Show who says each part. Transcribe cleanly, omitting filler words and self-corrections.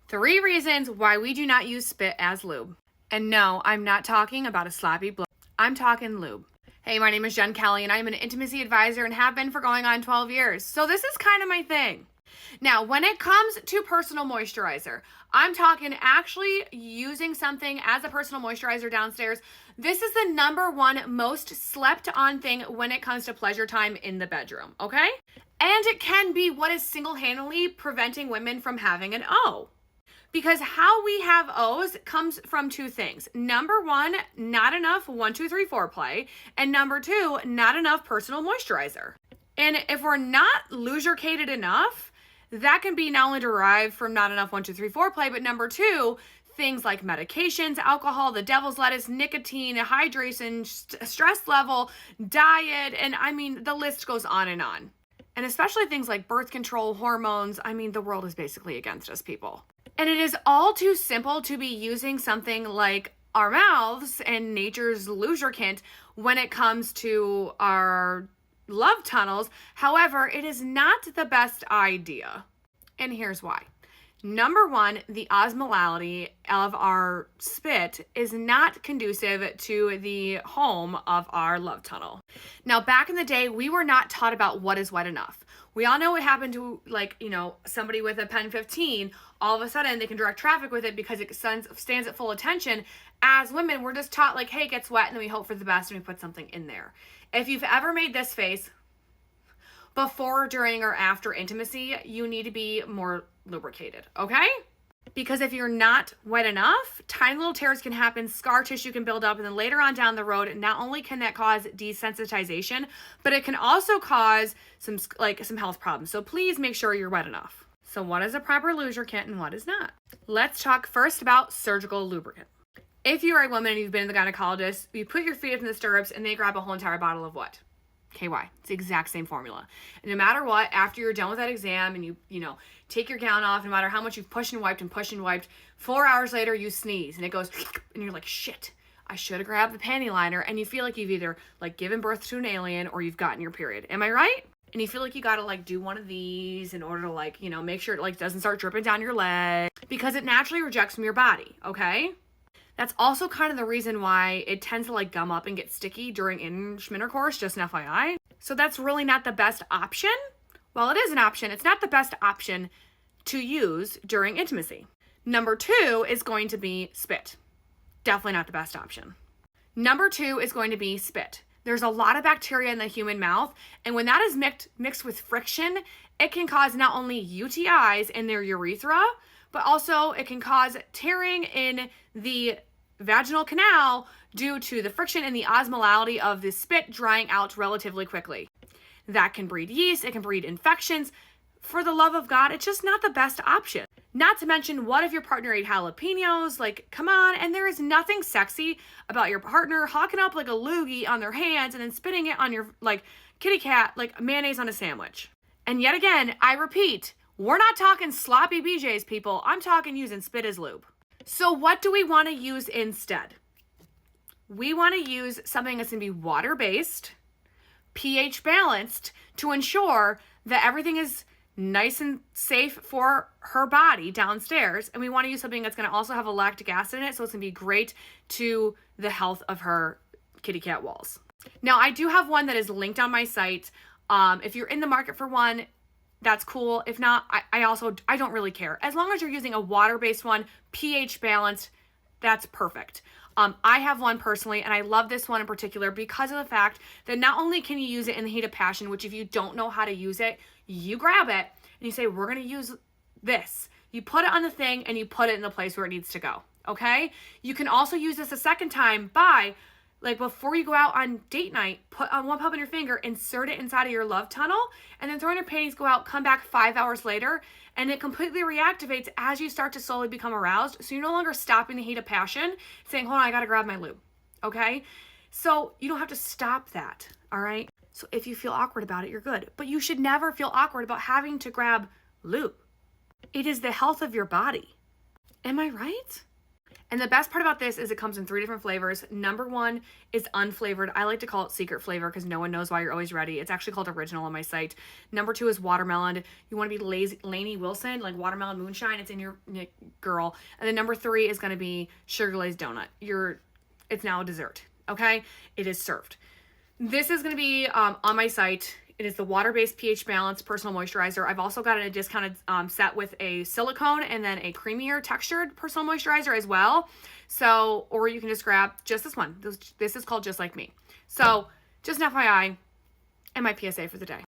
Speaker 1: 3 reasons why we do not use spit as lube. And no, I'm not talking about a sloppy blow. I'm talking lube. Hey, my name is Jen Kelly, and I'm an intimacy advisor and have been for going on 12 years. So this is kind of my thing. Now, when it comes to personal moisturizer, I'm talking actually using something as a personal moisturizer downstairs. This is the number one most slept on thing when it comes to pleasure time in the bedroom, okay? And it can be what is single-handedly preventing women from having an O. Because how we have O's comes from 2 things. Number 1, not enough 1, 2, 3 foreplay. And number 2, not enough personal moisturizer. And if we're not lubricated enough, that can be not only derived from not enough 1, 2, 3 foreplay, but number 2, things like medications, alcohol, the devil's lettuce, nicotine, hydration, stress level, diet, and I mean, the list goes on. And especially things like birth control, hormones, I mean, the world is basically against us, people. And it is all too simple to be using something like our mouths and nature's lubricant when it comes to our love tunnels. However, it is not the best idea. And here's why. Number 1, the osmolality of our spit is not conducive to the home of our love tunnel. Now, back in the day, we were not taught about what is wet enough. We all know what happened to, somebody with a pen 15. All of a sudden, they can direct traffic with it because it stands at full attention. As women, we're just taught hey, it gets wet, and then we hope for the best and we put something in there. If you've ever made this face before, during, or after intimacy, you need to be more lubricated, okay? Because if you're not wet enough, tiny little tears can happen, scar tissue can build up, and then later on down the road, not only can that cause desensitization, but it can also cause some health problems. So please make sure you're wet enough. So what is a proper lubricant and what is not? Let's talk first about surgical lubricant. If you're a woman and you've been to the gynecologist, you put your feet up in the stirrups and they grab a whole entire bottle of what? KY. It's the exact same formula. And no matter what, after you're done with that exam and you take your gown off, no matter how much you've pushed and wiped, 4 hours later you sneeze and it goes, and you're like, shit, I should have grabbed the panty liner. And you feel like you've either given birth to an alien or you've gotten your period. Am I right? And you feel like you gotta do one of these in order to make sure it doesn't start dripping down your leg because it naturally rejects from your body, okay? That's also kind of the reason why it tends to gum up and get sticky during intercourse, just an FYI. So that's really not the best option. Well, it is an option. It's not the best option to use during intimacy. Number 2 is going to be spit. Definitely not the best option. Number 2 is going to be spit. There's a lot of bacteria in the human mouth, and when that is mixed with friction, it can cause not only UTIs in their urethra, but also it can cause tearing in the vaginal canal due to the friction and the osmolality of the spit drying out relatively quickly. That can breed yeast, it can breed infections. For the love of God, it's just not the best option. Not to mention, what if your partner ate jalapenos? Come on, and there is nothing sexy about your partner hawking up a loogie on their hands and then spitting it on your, kitty cat, mayonnaise on a sandwich. And yet again, I repeat, we're not talking sloppy BJs, people. I'm talking using spit as lube. So what do we want to use instead? We want to use something that's going to be water-based, pH balanced, to ensure that everything is nice and safe for her body downstairs. And we want to use something that's going to also have a lactic acid in it, so it's going to be great to the health of her kitty cat walls. Now, I do have one that is linked on my site. If you're in the market for one, that's cool. If not, I don't really care. As long as you're using a water-based one, pH balanced, that's perfect. I have one personally, and I love this one in particular because of the fact that not only can you use it in the heat of passion, which if you don't know how to use it, you grab it and you say, we're going to use this. You put it on the thing and you put it in the place where it needs to go, okay? You can also use this a second time by, before you go out on date night, put on one pump in your finger, insert it inside of your love tunnel, and then throw in your panties, go out, come back 5 hours later, and it completely reactivates as you start to slowly become aroused. So you're no longer stopping the heat of passion, saying, hold on, I gotta grab my lube, okay? So you don't have to stop that, all right? So if you feel awkward about it, you're good. But you should never feel awkward about having to grab lube. It is the health of your body. Am I right? And the best part about this is it comes in 3 different flavors. Number 1 is unflavored. I like to call it secret flavor because no one knows why you're always ready. It's actually called original on my site. Number 2 is watermelon. You want to be lazy, Lainey Wilson, like watermelon moonshine. It's in your girl. And then number 3 is going to be sugar glazed donut. It's now a dessert. Okay, it is served. This is going to be on my site. It is the water-based pH balance personal moisturizer. I've also got a discounted set with a silicone and then a creamier textured personal moisturizer as well. So, or you can just grab just this one. This is called Just Like Me. So, just an FYI and my PSA for the day.